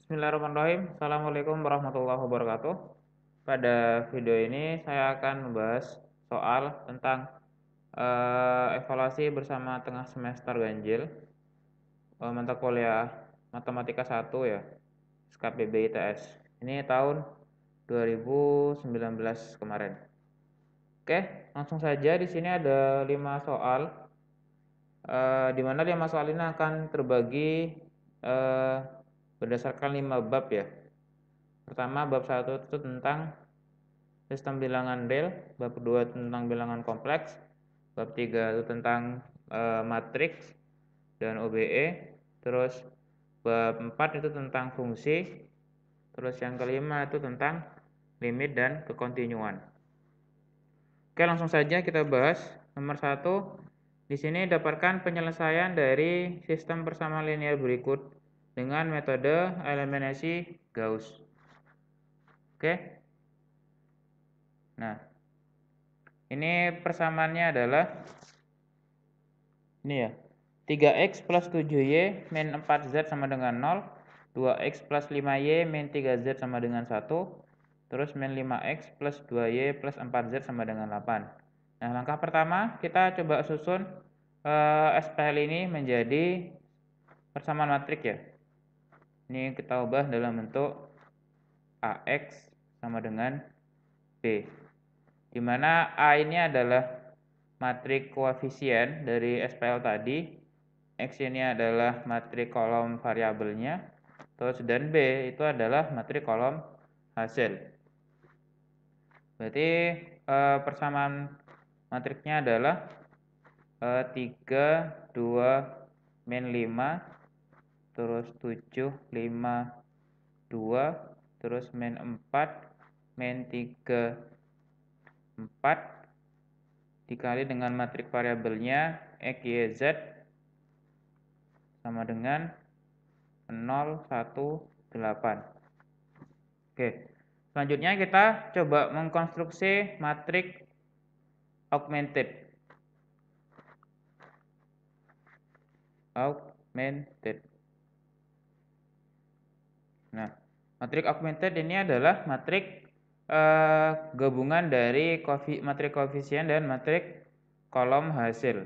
Bismillahirrahmanirrahim. Assalamualaikum warahmatullahi wabarakatuh. Pada video ini saya akan membahas soal tentang evaluasi bersama tengah semester ganjil mata kuliah Matematika 1 ya, SKPB ITS. Ini tahun 2019 kemarin. Oke, langsung saja di sini ada 5 soal. Di mana 5 soal ini akan terbagi berdasarkan 5 bab ya. Pertama, bab 1 itu tentang sistem bilangan real, bab 2 tentang bilangan kompleks, bab 3 itu tentang matriks dan OBE, terus bab 4 itu tentang fungsi, terus yang kelima itu tentang limit dan kekontinuan. Oke, langsung saja kita bahas. Nomor 1, di sini dapatkan penyelesaian dari sistem persamaan linear berikut dengan metode eliminasi Gauss. Oke. Nah, ini persamaannya adalah ini ya. 3x plus 7y min 4z sama dengan 0, 2x plus 5y min 3z sama dengan 1, terus min 5x plus 2y plus 4z sama dengan 8. Nah, langkah pertama kita coba susun SPL ini menjadi persamaan matrik ya. Ini kita ubah dalam bentuk AX sama dengan B, di mana A ini adalah matrik koefisien dari SPL tadi, X ini adalah matrik kolom variabelnya, terus dan B itu adalah matrik kolom hasil. Berarti persamaan matriknya adalah 3, 2, min 5, terus 7, 5, 2, terus min 4, min 3, 4, dikali dengan matrik variabelnya X, Y, Z sama dengan 0, 1, 8. Oke, selanjutnya kita coba mengkonstruksi matrik augmented. Nah, matrik augmented ini adalah matrik gabungan dari matrik koefisien dan matrik kolom hasil.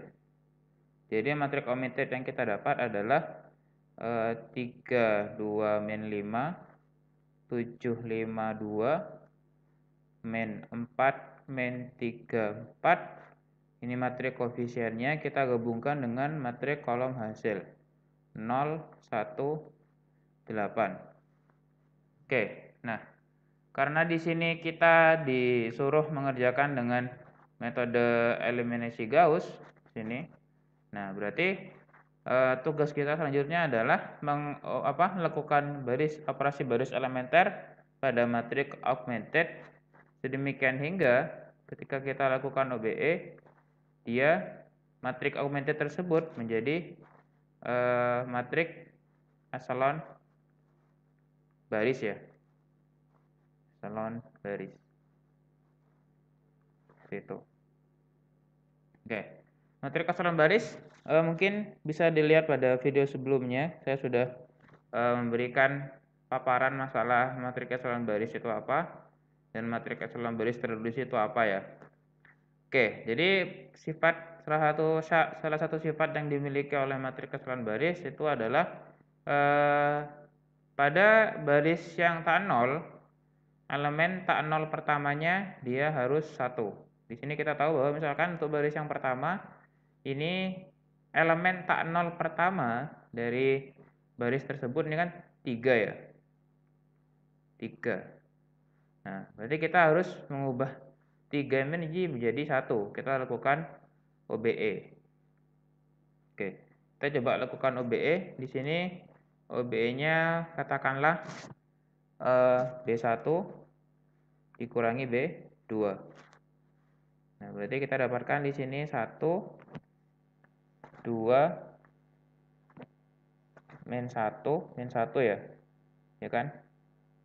Jadi matrik augmented yang kita dapat adalah 3, 2, min 5, 7, 5, 2, min 4, min 3, 4. Ini matrik koefisiennya kita gabungkan dengan matrik kolom hasil 0, 1, 8. Oke, nah karena di sini kita disuruh mengerjakan dengan metode eliminasi Gauss sini. Nah, berarti tugas kita selanjutnya adalah melakukan operasi baris elementer pada matrik augmented sedemikian hingga ketika kita lakukan OBE, dia matrik augmented tersebut menjadi matrik eselon baris ya. Eselon baris. Seperti itu. Oke. Matrik eselon baris mungkin bisa dilihat pada video sebelumnya. Saya sudah memberikan paparan masalah matrik eselon baris itu apa dan matrik eselon baris terreduksi itu apa ya. Oke, jadi salah satu sifat yang dimiliki oleh matrik eselon baris itu adalah pada baris yang tak nol, elemen tak nol pertamanya dia harus 1. Di sini kita tahu bahwa misalkan untuk baris yang pertama ini elemen tak nol pertama dari baris tersebut ini kan 3 ya. 3. Nah, berarti kita harus mengubah 3 ini menjadi 1. Kita lakukan OBE. Oke, kita coba lakukan OBE. Di sini OBE-nya katakanlah B1 dikurangi B2. Nah, berarti kita dapatkan di sini 1, 2, min 1 ya. Ya kan?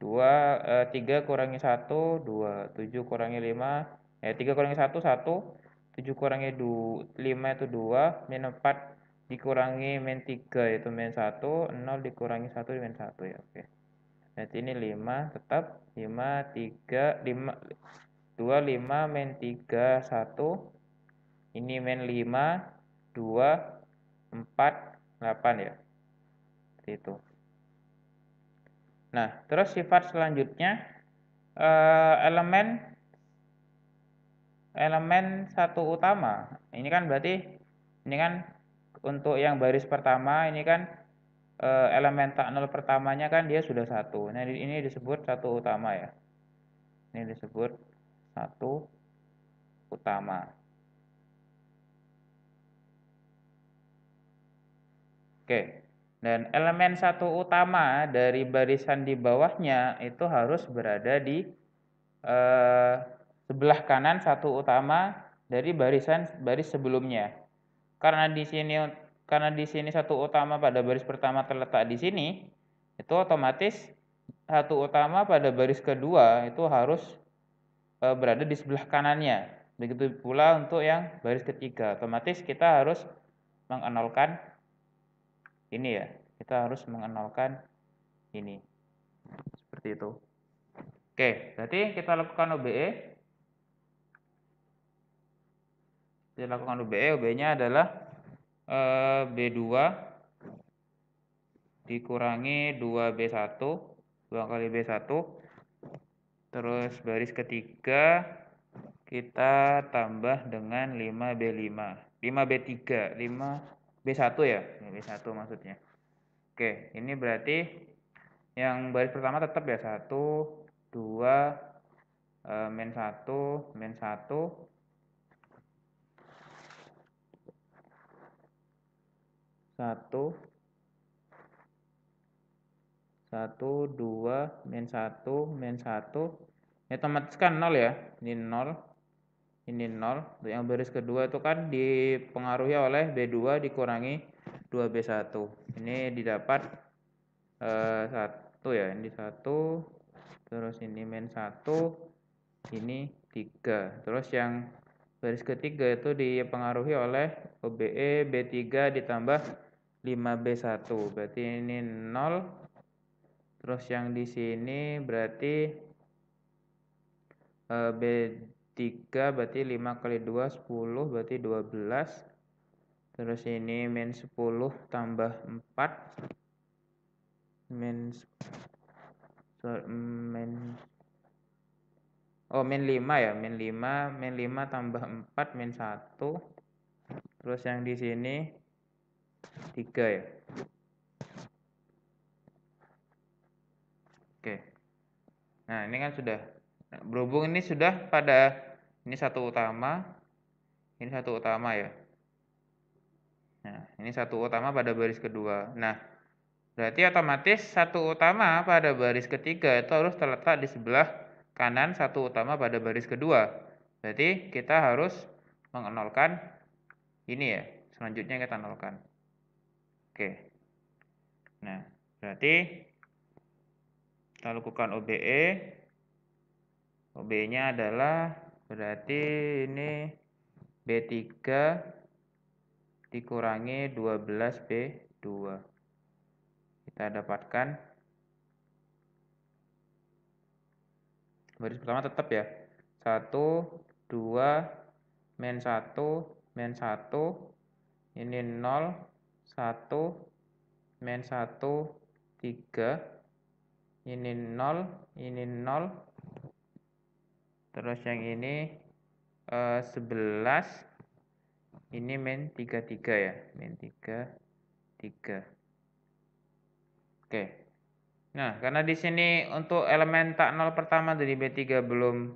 3 kurangi 1, 2, 7 kurangi 5, 3 kurangi 1, 1, 7 kurangi 5 itu 2, min 4 dikurangi min 3 itu min 1, 0 dikurangi 1 min 1 ya. Oke. Berarti ini 5 tetap 5 3 5 2 5 min 3 1. Ini min 5 2 4 8 ya. Seperti itu. Nah, terus sifat selanjutnya elemen satu utama. Ini kan berarti ini kan untuk yang baris pertama ini kan elemen tak nol pertamanya kan dia sudah 1. Nah, ini disebut satu utama ya. Ini disebut satu utama. Oke. Dan elemen satu utama dari barisan di bawahnya itu harus berada di sebelah kanan satu utama dari baris sebelumnya. Karena di sini satu utama pada baris pertama terletak di sini, itu otomatis satu utama pada baris kedua itu harus berada di sebelah kanannya. Begitu pula untuk yang baris ketiga, otomatis kita harus mengenolkan ini ya. Kita harus mengenolkan ini. Seperti itu. Oke, berarti kita lakukan OBE. Kita lakukan OBE, OBE-nya adalah B2 dikurangi 2B1, 2 kali B1, terus baris ketiga kita tambah dengan 5B5, 5B3, 5B1 ya, B1 maksudnya. Oke, ini berarti yang baris pertama tetap ya, 1, 2, min 1, min 1, 1, 1, 2, min 1, min 1, ya otomatis kan 0 ya, ini 0, ini 0, untuk yang baris kedua itu kan dipengaruhi oleh B2 dikurangi 2B1, ini didapat 1 ya, ini 1, terus ini min 1, ini 3, terus yang baris ketiga itu dipengaruhi oleh OBE B3 ditambah 5B1, berarti ini 0. Terus yang di sini berarti B3 berarti 5 kali 2 10 berarti 12. Terus ini min 10 tambah 4 min 5 ya, min 5 tambah 4 min 1. Terus yang di sini 3 ya. Oke. Nah, ini kan sudah berhubung ini sudah pada ini satu utama. Ini satu utama ya. Nah, ini satu utama pada baris kedua. Nah, berarti otomatis satu utama pada baris ketiga itu harus terletak di sebelah kanan satu utama pada baris kedua. Berarti kita harus mengenolkan ini ya. Selanjutnya kita nolkan. Oke. Nah, berarti kita lakukan OBE. OBE-nya adalah berarti ini B3 dikurangi 12B2. Kita dapatkan baris pertama tetap ya. 1, 2, min 1, min 1, ini 0, 1, min 1, 3, ini 0, ini 0, terus yang ini 11, ini min 33 ya, min 3, 3. Oke. Nah, karena di sini untuk elemen tak nol pertama dari B3 belum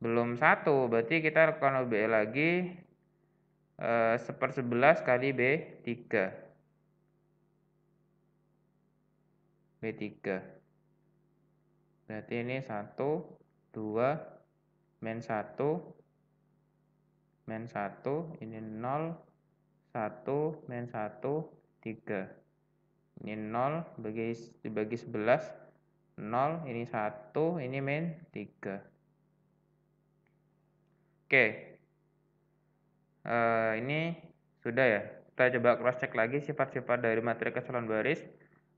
1, berarti kita lakukan OBE lagi 1/11 kali B3. B3. Berarti ini 1, 2, min 1, min 1, ini 0, 1, min 1, 3. Ini 0 dibagi 11, 0, ini 1, ini min 3. Oke. Ini sudah ya. Kita coba cross check lagi sifat-sifat dari matrik keseluruhan baris.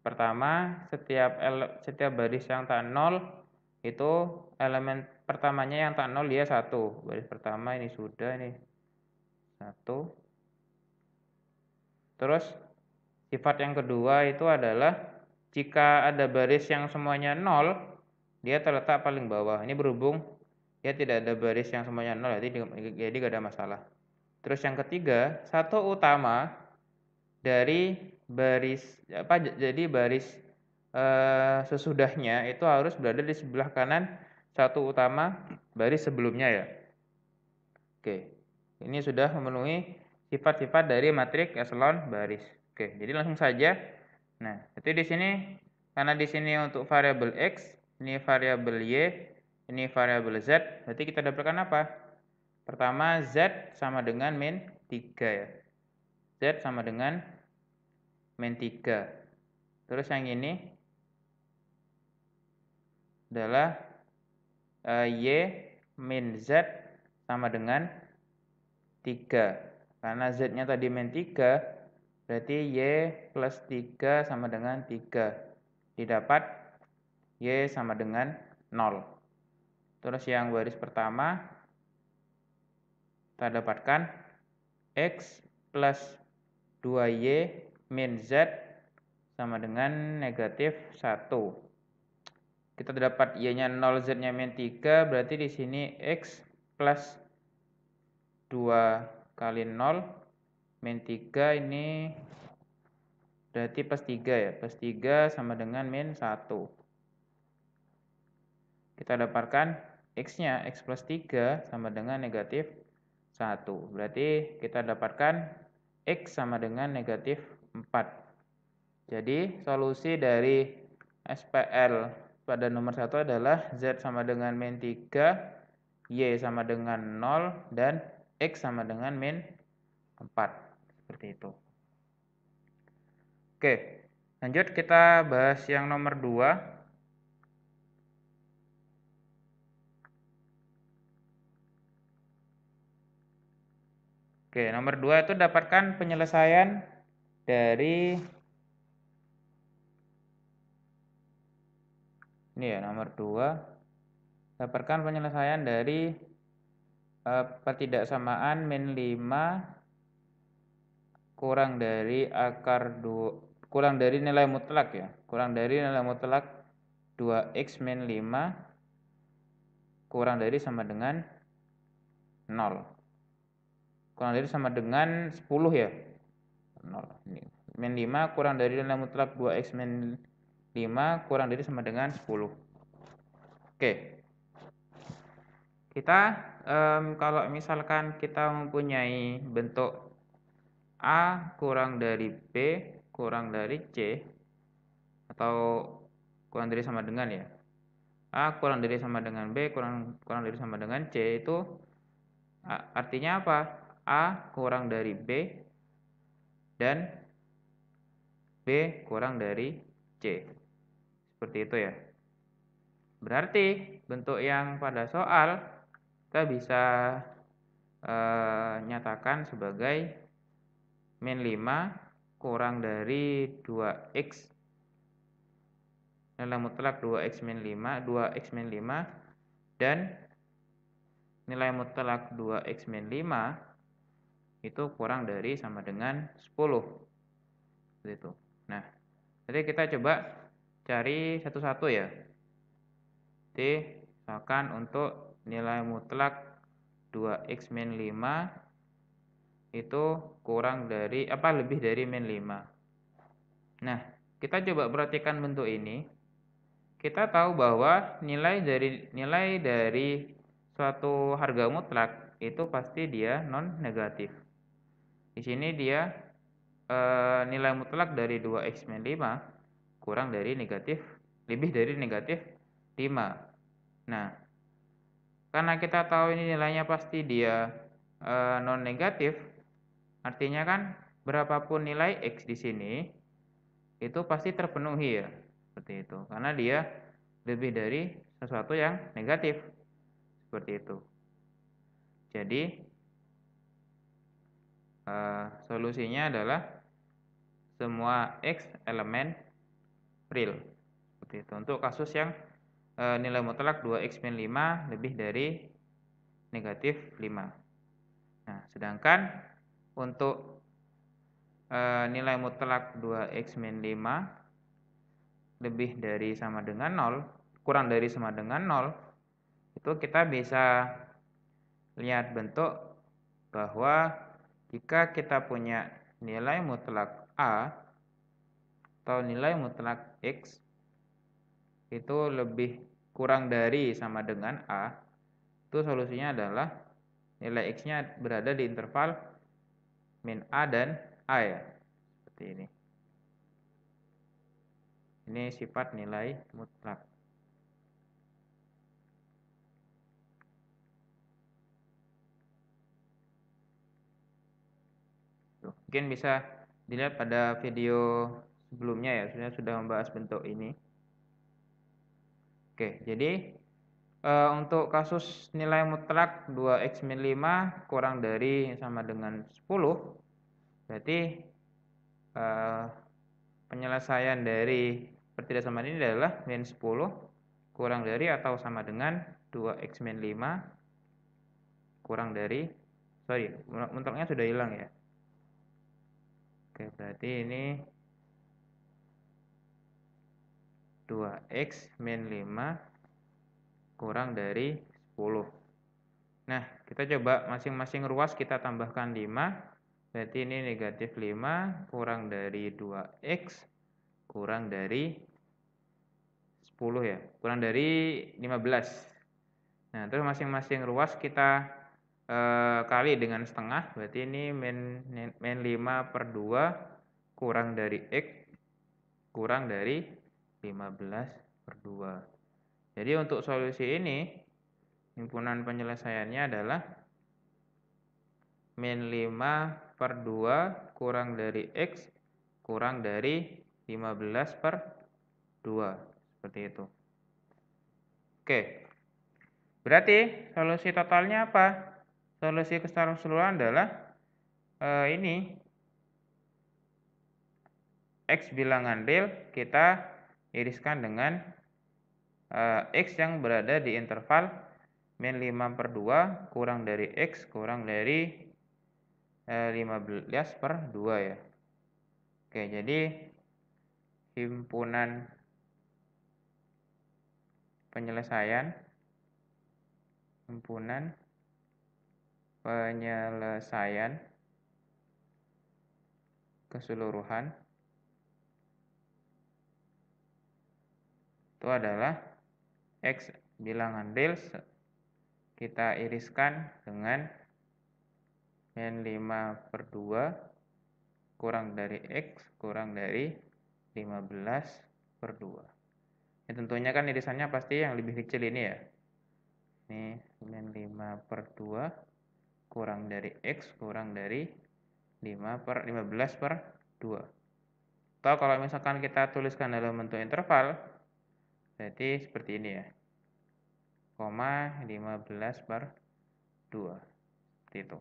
pertama, setiap baris yang tak nol itu elemen pertamanya yang tak nol dia 1. Baris pertama ini sudah, ini 1. Terus sifat yang kedua itu adalah jika ada baris yang semuanya 0, dia terletak paling bawah. Ini berhubung dia tidak ada baris yang semuanya 0, jadi tidak ada masalah. Terus yang ketiga, satu utama dari baris sesudahnya itu harus berada di sebelah kanan satu utama baris sebelumnya ya. Oke, ini sudah memenuhi sifat-sifat dari matriks eselon baris. Oke, jadi langsung saja. Nah, itu di sini karena di sini untuk variabel x, ini variabel y, ini variabel z, berarti kita dapatkan apa? Pertama, z sama dengan min 3 ya. Z sama dengan min 3. Terus yang ini adalah y min z sama dengan 3. Karena z-nya tadi min 3, berarti y plus 3 sama dengan 3. Didapat y sama dengan 0. Terus yang baris pertama, kita dapatkan x plus 2y min z sama dengan negatif 1. Kita dapat y-nya 0, z-nya min 3, berarti di sini x plus 2 kali 0 min 3 ini berarti plus 3 ya. Plus 3 sama dengan min 1. Kita dapatkan x-nya, x plus 3 sama dengan negatif 1. Berarti kita dapatkan x sama dengan negatif 4. Jadi solusi dari SPL pada nomor 1 adalah z sama dengan min 3, y sama dengan 0, dan x sama dengan min 4. Seperti itu. Oke, lanjut kita bahas yang nomor 2. Oke, nomor 2 itu dapatkan penyelesaian dari ini ya, nomor 2. Dapatkan penyelesaian dari pertidaksamaan min 5 kurang dari akar 2, kurang dari nilai mutlak ya. Kurang dari nilai mutlak 2x min 5 kurang dari sama dengan 0. Kurang dari sama dengan 10 ya. 0. Min 5 kurang dari nilai mutlak 2x min 5 kurang dari sama dengan 10. Oke. Kita kalau misalkan kita mempunyai bentuk A kurang dari B kurang dari C, atau kurang dari sama dengan ya. A kurang dari sama dengan B kurang dari sama dengan C, itu artinya apa? A kurang dari B dan B kurang dari C. Seperti itu ya. Berarti bentuk yang pada soal kita bisa nyatakan sebagai min 5 kurang dari 2x nilai mutlak 2x min 5 dan nilai mutlak 2x min 5 itu kurang dari sama dengan 10. Seperti itu. Nah, jadi kita coba cari satu-satu ya. Jadi misalkan untuk nilai mutlak 2x min 5 itu kurang dari lebih dari min 5. Nah, kita coba perhatikan bentuk ini. Kita tahu bahwa nilai dari suatu harga mutlak itu pasti dia non negatif. Di sini dia nilai mutlak dari 2x min 5 kurang dari lebih dari negatif 5. Nah, karena kita tahu ini nilainya pasti dia non negatif, artinya kan berapapun nilai x di sini itu pasti terpenuhi ya. Seperti itu. Karena dia lebih dari sesuatu yang negatif. Seperti itu. Jadi solusinya adalah semua x elemen real. Seperti itu. Untuk kasus yang nilai mutlak 2x-5 lebih dari negatif 5. Nah, sedangkan untuk nilai mutlak 2x-5 lebih dari sama dengan 0, kurang dari sama dengan 0, itu kita bisa lihat bentuk bahwa jika kita punya nilai mutlak A atau nilai mutlak X itu lebih kurang dari sama dengan A, itu solusinya adalah nilai X-nya berada di interval min A dan A ya. Seperti ini. Ini sifat nilai mutlak. Mungkin bisa dilihat pada video sebelumnya ya, saya sudah membahas bentuk ini. Oke, jadi untuk kasus nilai mutlak 2x-5 kurang dari sama dengan 10, berarti penyelesaian dari pertidaksamaan ini adalah min 10 kurang dari atau sama dengan 2x-5 kurang dari, mutlaknya sudah hilang ya. Oke, berarti ini 2x min 5 kurang dari 10. Nah, kita coba masing-masing ruas kita tambahkan 5. Berarti ini negatif 5 kurang dari 2x kurang dari 10 ya. Kurang dari 15. Nah, terus masing-masing ruas kita kali dengan setengah. Berarti ini min 5 per 2 kurang dari x kurang dari 15 per 2. Jadi untuk solusi ini, himpunan penyelesaiannya adalah min 5 per 2 kurang dari x kurang dari 15 per 2. Seperti itu. Oke. Berarti solusi totalnya apa? Solusi keseluruhan adalah ini X bilangan real kita iriskan dengan X yang berada di interval min 5 per 2 kurang dari X kurang dari 15 per 2 ya. Oke, jadi himpunan penyelesaian keseluruhan itu adalah X bilangan real kita iriskan dengan min 5 per 2 kurang dari X kurang dari 15 per 2. Ya, tentunya kan irisannya pasti yang lebih kecil ini ya. Ini min 5 per 2 kurang dari X kurang dari 15 per 2. Atau kalau misalkan kita tuliskan dalam bentuk interval, berarti seperti ini ya. 15 per 2. Seperti itu.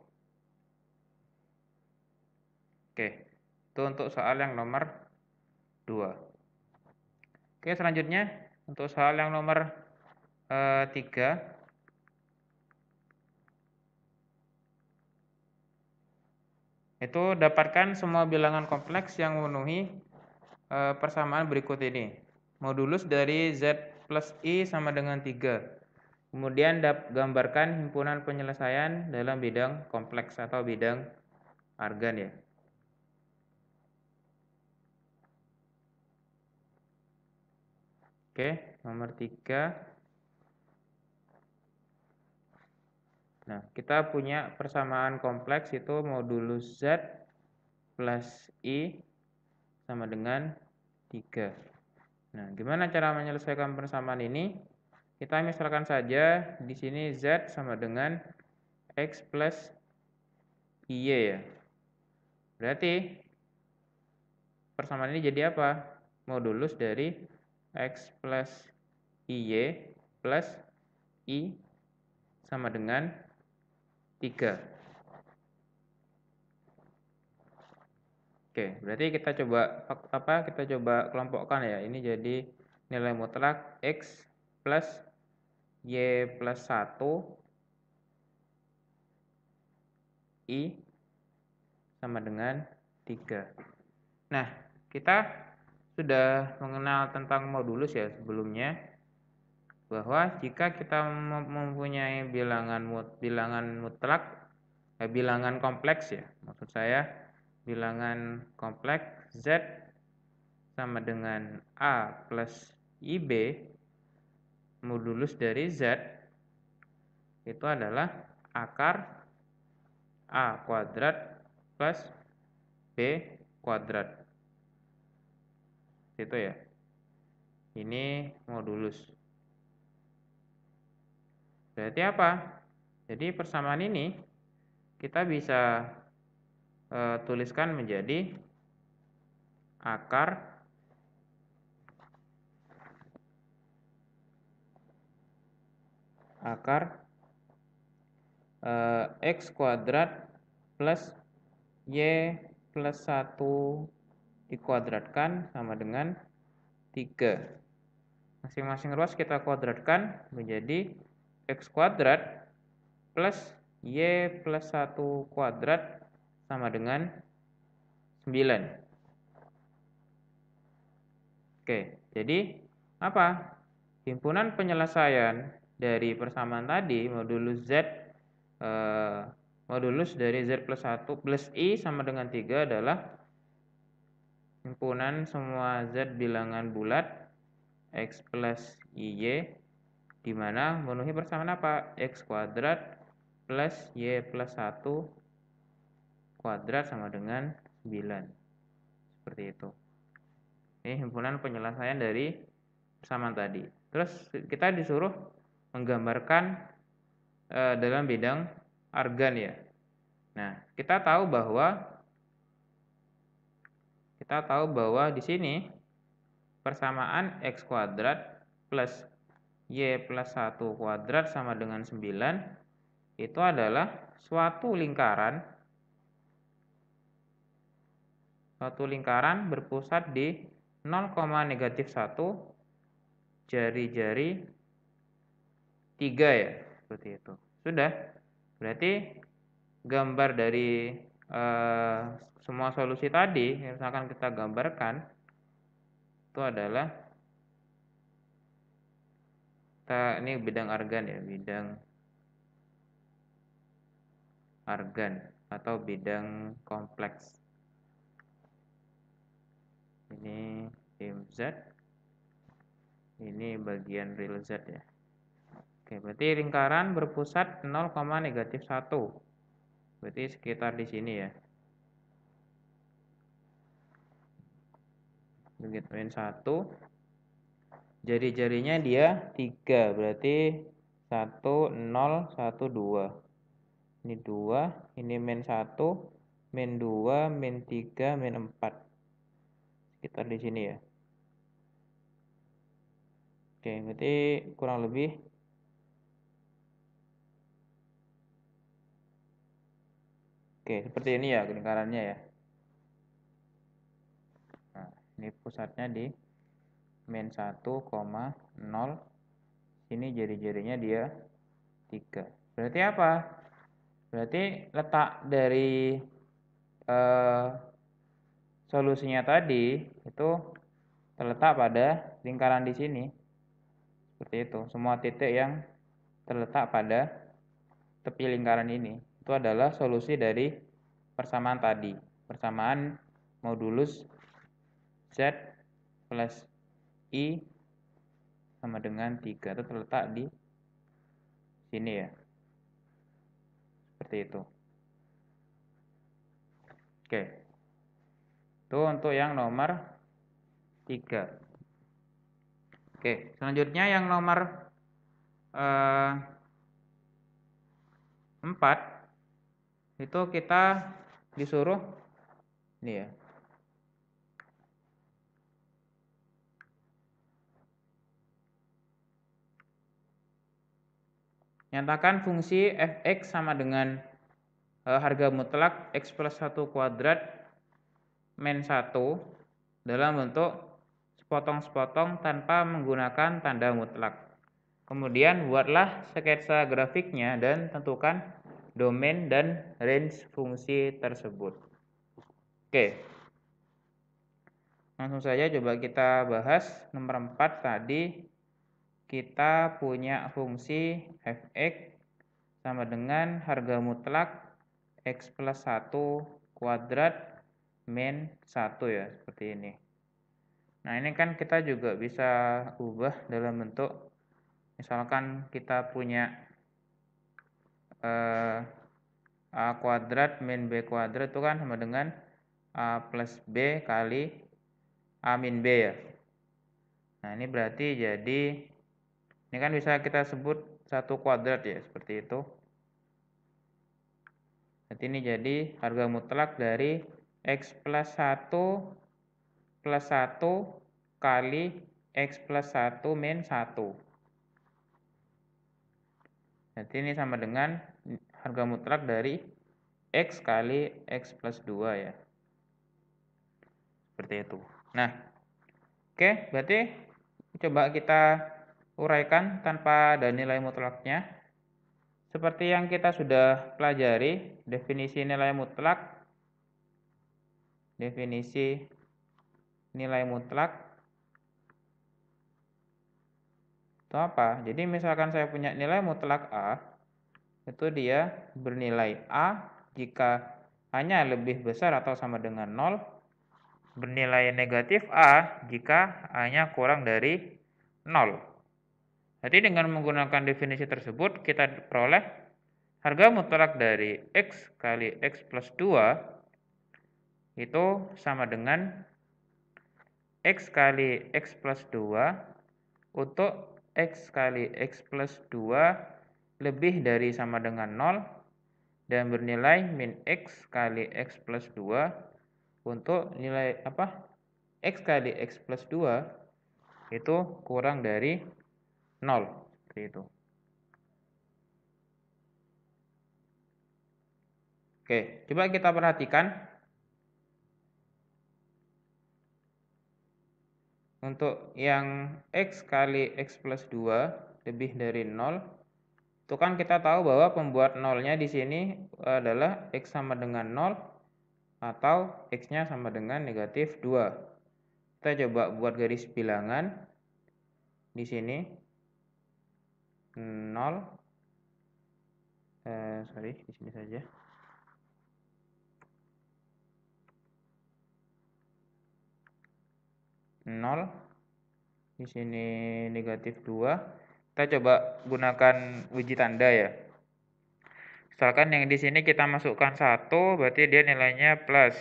Oke, itu untuk soal yang nomor 2. Oke, selanjutnya untuk soal yang nomor 3. Itu dapatkan semua bilangan kompleks yang memenuhi persamaan berikut ini. Modulus dari Z plus I sama dengan 3. Kemudian gambarkan himpunan penyelesaian dalam bidang kompleks atau bidang argan ya. Oke, nomor 3. Nah, kita punya persamaan kompleks itu modulus Z plus I sama dengan 3. Nah, gimana cara menyelesaikan persamaan ini? Kita misalkan saja di sini Z sama dengan X plus IY ya. Berarti persamaan ini jadi apa? Modulus dari X plus IY plus I sama dengan 3. Oke, berarti kita coba kelompokkan ya. Ini jadi nilai mutlak X plus Y plus 1 I sama dengan 3. Nah, kita sudah mengenal tentang modulus ya sebelumnya, bahwa jika kita mempunyai bilangan kompleks ya, maksud saya bilangan kompleks Z sama dengan A plus IB, modulus dari Z itu adalah akar A kuadrat plus B kuadrat. Itu ya. Ini modulus. Berarti apa? Jadi persamaan ini kita bisa tuliskan menjadi akar X kuadrat plus Y plus 1 dikuadratkan sama dengan 3. Masing-masing ruas kita kuadratkan menjadi X kuadrat plus Y plus 1 kuadrat sama dengan 9. Oke, jadi apa? Himpunan penyelesaian dari persamaan tadi, modulus dari Z plus 1 plus I sama dengan 3 adalah himpunan semua Z bilangan bulat X plus IY, di mana memenuhi persamaan apa? X kuadrat plus Y plus 1 kuadrat sama dengan 9. Seperti itu. Ini himpunan penyelesaian dari persamaan tadi. Terus kita disuruh menggambarkan dalam bidang argan ya. Nah, kita tahu bahwa di sini persamaan X kuadrat plus Y plus 1 kuadrat sama dengan 9 itu adalah suatu lingkaran berpusat di 0,-1 jari-jari 3 ya, seperti itu. Sudah, berarti gambar dari semua solusi tadi yang akan kita gambarkan itu adalah ini bidang argan ya, bidang argan atau bidang kompleks. Ini tim Z, ini bagian real Z ya. Oke, berarti lingkaran berpusat 0,-1. Berarti sekitar di sini ya. Begitu min 1. Jari-jarinya dia 3, berarti 1, 0, 1, 2. Ini 2, ini min 1, min 2, min 3, min 4. Sekitar di sini ya. Oke, berarti kurang lebih seperti ini ya lingkarannya ya. Nah, ini pusatnya di min 1, 0. Sini jari-jarinya dia 3. Berarti apa? Berarti letak dari solusinya tadi itu terletak pada lingkaran di sini. Seperti itu. Semua titik yang terletak pada tepi lingkaran ini itu adalah solusi dari persamaan tadi. Persamaan modulus Z plus I sama dengan 3 itu terletak di sini ya. Seperti itu. Oke. Itu untuk yang nomor 3. Oke, selanjutnya yang nomor 4 itu kita disuruh ini ya. Nyatakan fungsi fx sama dengan harga mutlak x plus 1 kuadrat min 1 dalam bentuk sepotong-sepotong tanpa menggunakan tanda mutlak. Kemudian buatlah sketsa grafiknya dan tentukan domain dan range fungsi tersebut. Oke. Langsung saja coba kita bahas. Nomor 4 tadi kita punya fungsi fx sama dengan harga mutlak x plus 1 kuadrat min 1 ya, seperti ini. Nah, ini kan kita juga bisa ubah dalam bentuk, misalkan kita punya a kuadrat min b kuadrat itu kan sama dengan a plus b kali a min b ya. Nah, ini berarti jadi, ini kan bisa kita sebut 1 kuadrat ya, seperti itu. Jadi ini jadi harga mutlak dari x plus 1 plus 1 kali x plus 1 min 1. Jadi ini sama dengan harga mutlak dari x kali x plus 2 ya. Seperti itu. Nah, oke, berarti coba kita uraikan tanpa ada nilai mutlaknya. Seperti yang kita sudah pelajari, definisi nilai mutlak. Definisi nilai mutlak itu apa? Jadi misalkan saya punya nilai mutlak A, itu dia bernilai A jika A-nya lebih besar atau sama dengan 0, bernilai negatif A jika A-nya kurang dari 0. Jadi dengan menggunakan definisi tersebut, kita peroleh harga mutlak dari X kali X plus 2 itu sama dengan X kali X plus 2 untuk X kali X plus 2 lebih dari sama dengan 0 dan bernilai min X kali X plus 2 untuk nilai X kali X plus 2 itu kurang dari 0. Seperti itu. Oke, coba kita perhatikan. Untuk yang X kali X plus 2 lebih dari 0, itu kan kita tahu bahwa pembuat 0-nya di sini adalah X sama dengan 0 atau X-nya sama dengan negatif 2. Kita coba buat garis bilangan di sini 0, di sini saja. Di sini negatif 2. Kita coba gunakan uji tanda ya. Misalkan yang di sini kita masukkan 1, berarti dia nilainya plus.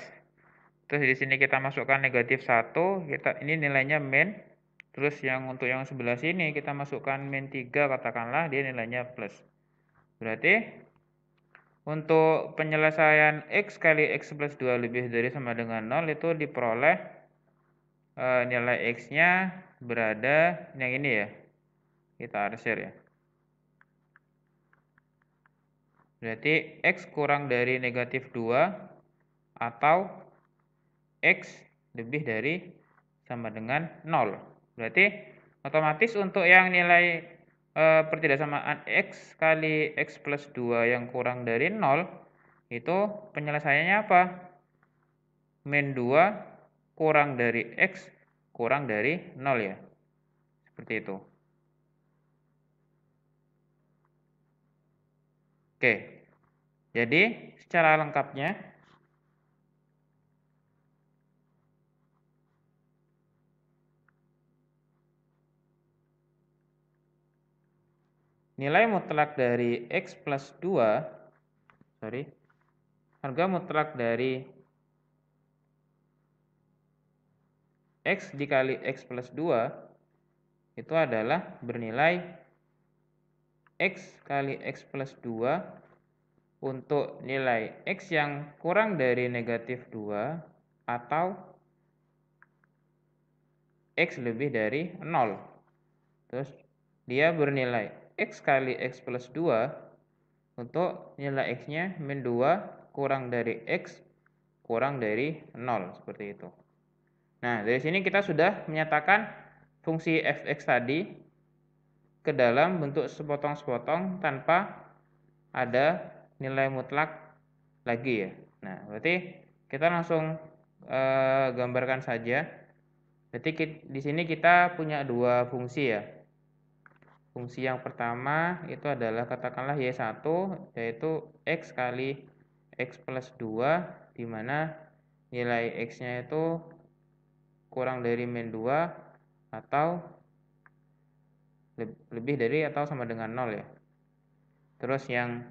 Terus di sini kita masukkan negatif 1, ini nilainya min. Terus yang untuk yang sebelah sini kita masukkan min 3, katakanlah dia nilainya plus. Berarti untuk penyelesaian X kali X plus 2 lebih dari sama dengan 0 itu diperoleh nilai X-nya berada yang ini ya. Kita arsir ya. Berarti X kurang dari negatif 2 atau X lebih dari sama dengan 0. Berarti otomatis untuk yang nilai pertidaksamaan X kali X plus 2 yang kurang dari 0, itu penyelesaiannya apa? Min 2 kurang dari X kurang dari 0 ya. Seperti itu. Oke, jadi secara lengkapnya nilai mutlak dari X plus 2, harga mutlak dari X dikali X plus 2 itu adalah bernilai X kali X plus 2 untuk nilai X yang kurang dari negatif 2 atau X lebih dari 0. Terus dia bernilai X kali X plus 2 untuk nilai X-nya min 2 kurang dari X kurang dari 0, seperti itu. Nah, dari sini kita sudah menyatakan fungsi f(x) tadi ke dalam bentuk sepotong-sepotong tanpa ada nilai mutlak lagi ya. Nah, berarti kita langsung gambarkan saja. Berarti di sini kita punya dua fungsi ya. Fungsi yang pertama itu adalah katakanlah y1, yaitu x kali x plus 2, di mana nilai x-nya itu kurang dari min 2 atau lebih dari atau sama dengan 0 ya. Terus yang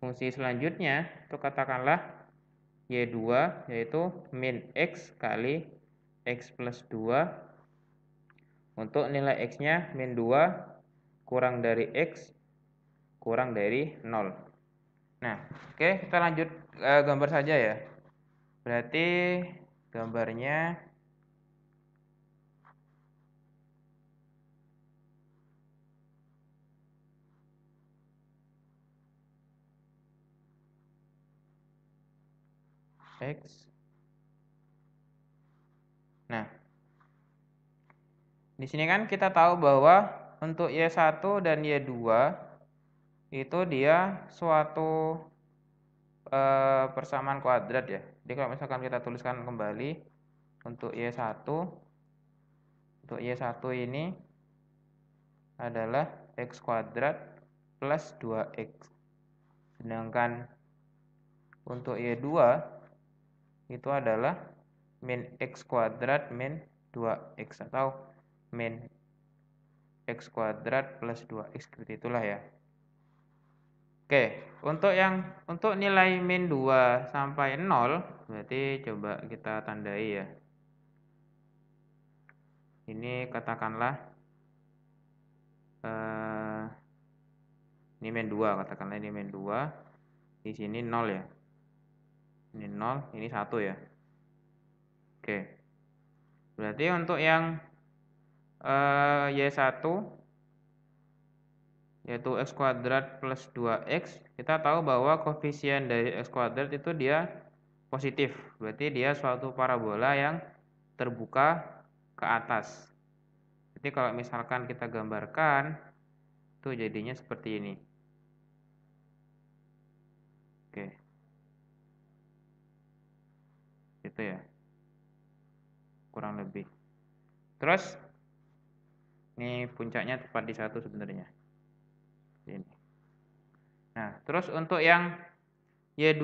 fungsi selanjutnya itu katakanlah y2, yaitu min x kali x plus 2 untuk nilai x-nya min 2 kurang dari x kurang dari 0. Nah, oke, kita lanjut gambar saja ya. Berarti gambarnya x. Nah, di sini kan kita tahu bahwa untuk y1 dan y2 itu dia suatu persamaan kuadrat ya. Jadi kalau misalkan kita tuliskan kembali untuk y1, ini adalah x kuadrat plus 2x. Sedangkan untuk y2 itu adalah min x kuadrat min 2x atau min x kuadrat plus 2x, seperti itulah ya. Oke, untuk nilai min 2 sampai 0 berarti coba kita tandai ya. Ini katakanlah ini min 2, katakanlah ini min 2. Di sini 0 ya. Ini 0, ini 1 ya. Oke. Berarti untuk yang y1 yaitu x kuadrat plus 2x, kita tahu bahwa koefisien dari x kuadrat itu dia positif. Berarti dia suatu parabola yang terbuka ke atas. Jadi kalau misalkan kita gambarkan, itu jadinya seperti ini. Oke. Itu ya. Kurang lebih. Terus, ini puncaknya tepat di 1 sebenarnya. Ini. Nah, terus untuk yang Y2,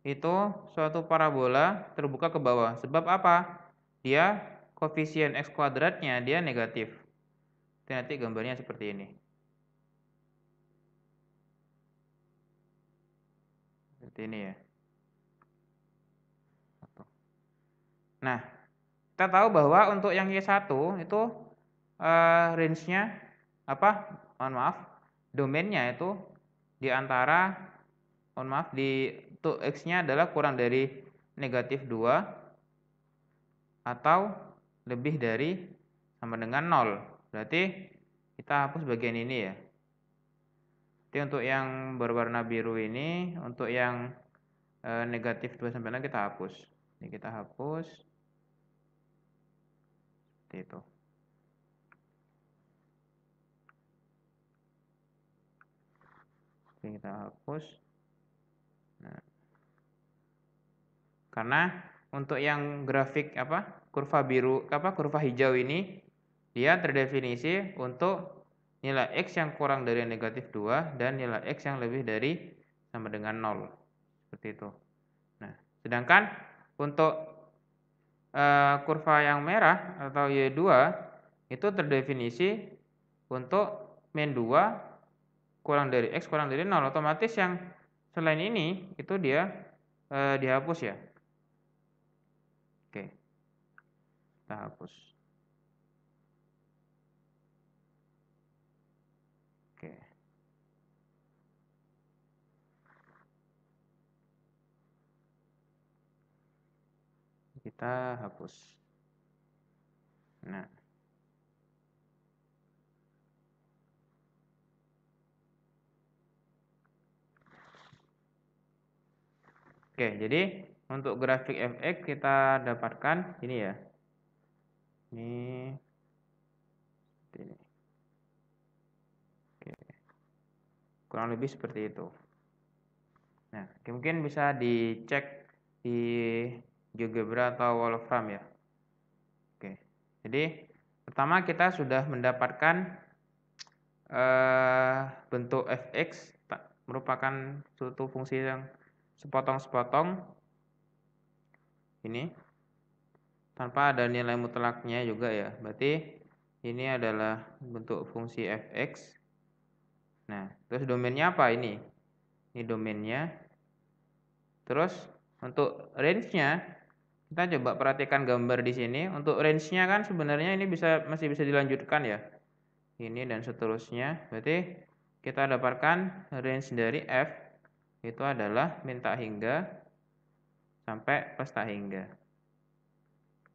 itu suatu parabola terbuka ke bawah. Sebab apa? Dia koefisien x kuadratnya dia negatif. Itu nanti gambarnya seperti ini. Seperti ini ya. Nah, kita tahu bahwa untuk yang Y1 itu range-nya apa? Mohon maaf, domainnya itu di antara, untuk X-nya adalah kurang dari negatif 2 atau lebih dari sama dengan 0. Berarti kita hapus bagian ini ya. Jadi untuk yang berwarna biru ini, untuk yang negatif 2 sampai 0 kita hapus. Ini kita hapus. Seperti itu. Oke, kita hapus. Nah. Karena untuk yang grafik kurva hijau ini dia terdefinisi untuk nilai x yang kurang dari negatif 2 dan nilai x yang lebih dari sama dengan 0. Seperti itu. Nah, sedangkan untuk kurva yang merah atau Y2 itu terdefinisi untuk min 2 kurang dari x kurang dari 0. Otomatis yang selain ini itu dia dihapus ya. Oke. Kita hapus. Oke. Kita hapus. Nah. Oke, jadi untuk grafik fx kita dapatkan ini ya. Ini seperti ini. Oke. Kurang lebih seperti itu. Nah, mungkin bisa dicek di GeoGebra atau Wolfram ya. Oke. Jadi pertama kita sudah mendapatkan bentuk fx merupakan suatu fungsi yang sepotong-sepotong ini tanpa ada nilai mutlaknya juga ya. Berarti ini adalah bentuk fungsi fx. Nah, terus domainnya apa ini? Ini domainnya. Terus untuk range-nya kita coba perhatikan gambar di sini. Untuk range-nya kan sebenarnya ini masih bisa dilanjutkan ya. Ini dan seterusnya. Berarti kita dapatkan range dari f itu adalah min tak hingga sampai plus tak hingga.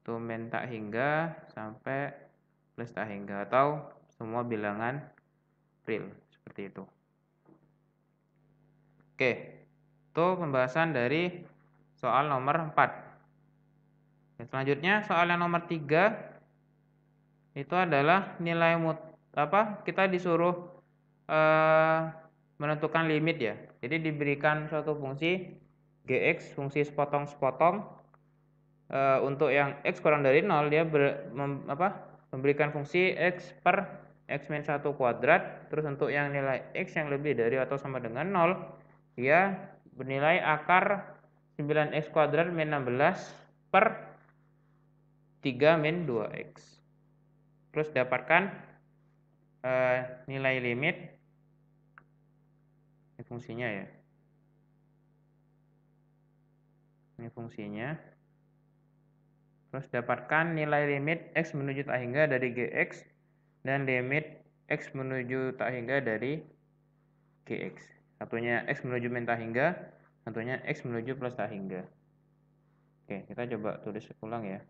Itu min tak hingga sampai plus tak hingga atau semua bilangan real seperti itu. Oke. Itu pembahasan dari soal nomor 4. Selanjutnya soal yang nomor 3 itu adalah nilai kita disuruh menentukan limit ya. Jadi diberikan suatu fungsi gx, fungsi sepotong-sepotong, untuk yang x kurang dari 0 dia memberikan fungsi x per x min 1 kuadrat. Terus untuk yang nilai x yang lebih dari atau sama dengan 0 dia bernilai akar 9x kuadrat min 16 per 3 min 2x. Terus dapatkan nilai limit ini fungsinya ya. Ini fungsinya. Terus dapatkan nilai limit x menuju tak hingga dari gx dan limit x menuju tak hingga dari gx. Satunya x menuju min tak hingga, satunya x menuju plus tak hingga. Oke, kita coba tulis ulang ya.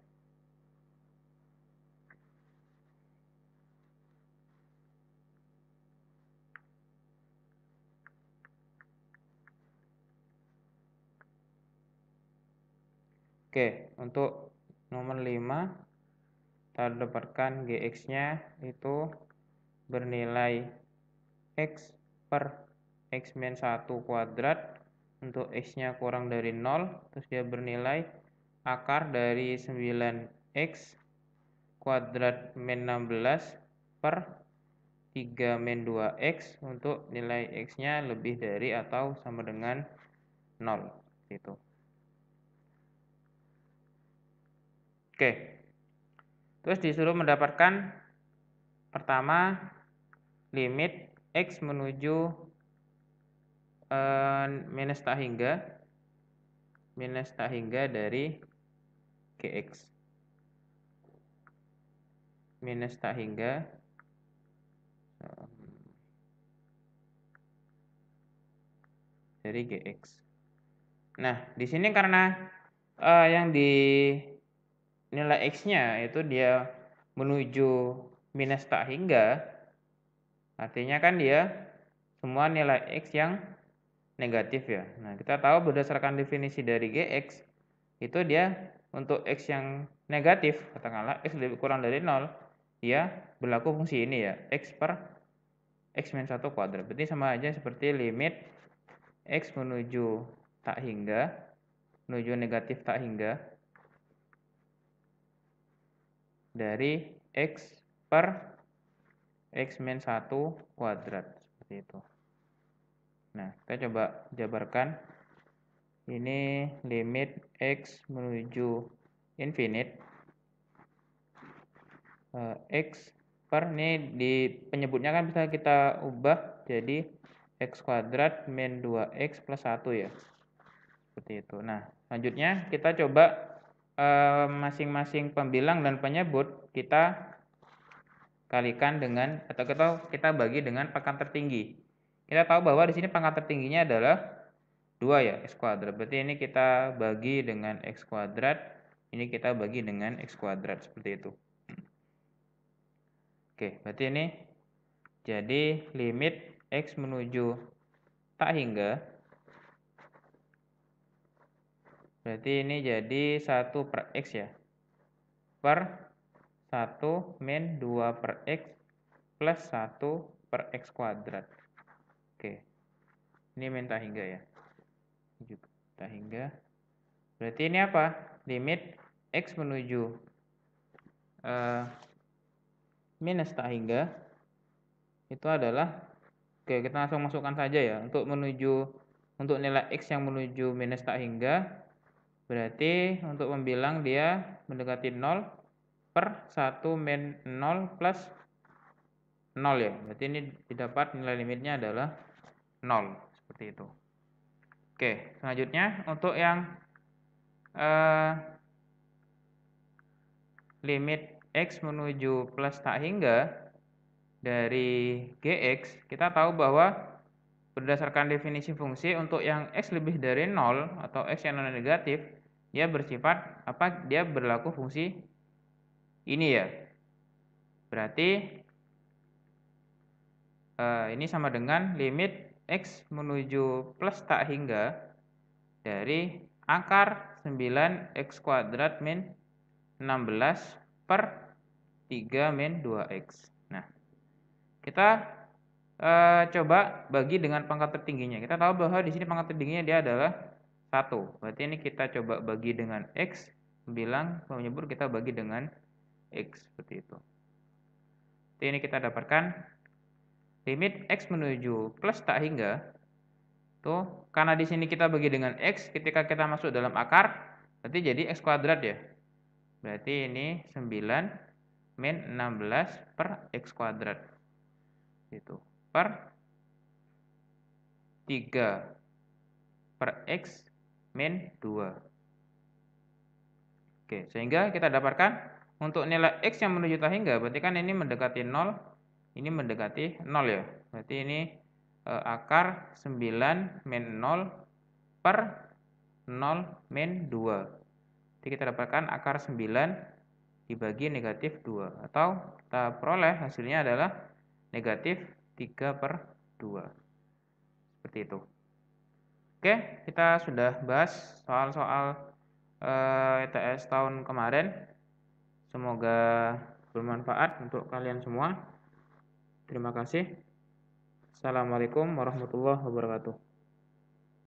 Oke, untuk nomor 5 kita dapatkan gx-nya itu bernilai x per x min 1 kuadrat. Untuk x-nya kurang dari 0, terus dia bernilai akar dari 9x kuadrat min 16 per 3 min 2x untuk nilai x-nya lebih dari atau sama dengan 0. Gitu. Oke. Terus disuruh mendapatkan pertama limit x menuju minus tak hingga dari gx. Minus tak hingga dari gx. Nah, di sini karena yang di nilai x-nya itu dia menuju minus tak hingga, artinya kan dia semua nilai x yang negatif ya. Nah, kita tahu berdasarkan definisi dari gx, itu dia untuk x yang negatif, katakanlah x lebih kurang dari 0, dia berlaku fungsi ini ya, x per x min 1 kuadrat. Berarti sama aja seperti limit x menuju tak hingga, menuju negatif tak hingga, dari x per x min 1 kuadrat. Seperti itu. Nah, kita coba jabarkan. Ini limit x menuju infinite. X per, ini di penyebutnya kan bisa kita ubah jadi x kuadrat min 2x plus 1 ya. Seperti itu. Nah, selanjutnya kita coba masing-masing pembilang dan penyebut kita kalikan dengan, atau kita bagi dengan pangkat tertinggi. Kita tahu bahwa di sini pangkat tertingginya adalah 2 ya, x kuadrat. Berarti ini kita bagi dengan x kuadrat, ini kita bagi dengan x kuadrat, seperti itu. Oke, berarti ini jadi limit x menuju tak hingga Berarti ini jadi 1 per X ya. Per 1 min 2 per X plus 1 per X kuadrat. Oke. Ini min tak hingga ya. Ini juga tak hingga. Berarti ini apa? Limit X menuju minus tak hingga itu adalah, oke, kita langsung masukkan saja ya. Untuk nilai X yang menuju minus tak hingga, berarti untuk membilang dia mendekati 0 per 1 min 0 plus 0 ya. Berarti ini didapat nilai limitnya adalah 0. Seperti itu. Oke, selanjutnya untuk yang limit X menuju plus tak hingga dari Gx, kita tahu bahwa berdasarkan definisi fungsi untuk yang X lebih dari 0 atau X yang non negatif, dia bersifat apa? Dia berlaku fungsi ini ya. Berarti ini sama dengan limit X menuju plus tak hingga dari akar 9X kuadrat min 16 per 3 min 2X. Nah, kita coba bagi dengan pangkat tertingginya. Kita tahu bahwa di sini pangkat tertingginya dia adalah 1. Berarti ini kita coba bagi dengan X, menyebut kita bagi dengan X, seperti itu. Jadi ini kita dapatkan limit X menuju plus tak hingga. Tuh, karena di sini kita bagi dengan X, ketika kita masuk dalam akar, berarti jadi X kuadrat ya. Berarti ini 9 min 16 per X kuadrat. Itu. Per 3 per X min 2. Oke, sehingga kita dapatkan untuk nilai X yang menuju tak hingga, berarti kan ini mendekati 0, ini mendekati 0 ya. Berarti ini akar 9 min 0 per 0 min 2. Jadi kita dapatkan akar 9 dibagi negatif 2. Atau kita peroleh hasilnya adalah negatif 3 per 2. Seperti itu. Oke, kita sudah bahas soal-soal ETS tahun kemarin. Semoga bermanfaat untuk kalian semua. Terima kasih. Assalamualaikum warahmatullahi wabarakatuh.